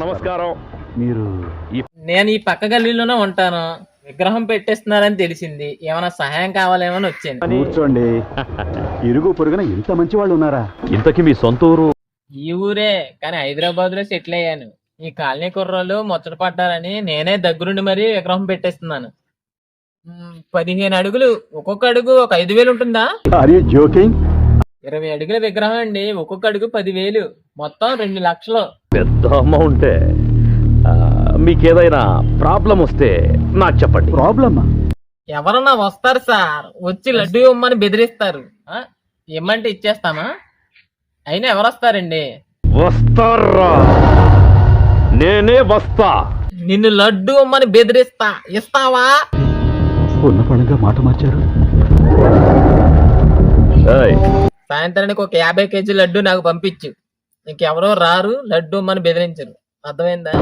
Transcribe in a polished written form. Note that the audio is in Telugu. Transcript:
నమస్కారం. మీరు నేను ఈ పక్క గల్లీలోనే ఉంటాను. విగ్రహం పెట్టేస్తున్నారని తెలిసింది. ఏమైనా సహాయం కావాలేమని వచ్చాను. కూర్చోండి. ఇరుగు పొరుగున ఇంత మంచి వాళ్ళు ఉన్నారా? ఇంతకీ మీ సొంత ఊరు? ఈ ఊరే, కానీ హైదరాబాద్ లో సెటిల్ అయ్యాను. ఈ కాలనీ కుర్రోళ్ళు ముచ్చట పడ్డారని నేనే దగ్గరుండి మరీ విగ్రహం పెట్టేస్తున్నాను. 15 అడుగులు, ఒక్కొక్క అడుగు ఒక 5,000 ఉంటుందా? Are you joking? 20 అడుగుల విగ్రహం అండి. ఒక్కొక్క అడుగు 10,000, మొత్తం 2 లక్షలు. పెద్ద అమౌంటే. మీకేదైనా ప్రాబ్లం వస్తే నాకు చెప్పండి. ప్రాబ్లమా? ఎవరన్నా వస్తారు సార్, వచ్చి లడ్డు ఇవ్వమని బెదిరిస్తారు. ఇమ్మంటే ఇచ్చేస్తామా? అయినా ఎవరు వస్తారండి? వస్తారా? నేనే వస్తా. నిన్ను లడ్డు ఇవ్వమని బెదిరిస్తా, ఇస్తావా? ఉన్న పడంగా మాట మార్చారు. సాయంత్రానికి ఒక 50 కేజీ లడ్డు నాకు పంపించు. ఇంకెవరో రారు, లడ్డు ఇవ్వమని బెదిరించరు. అర్థమైందా?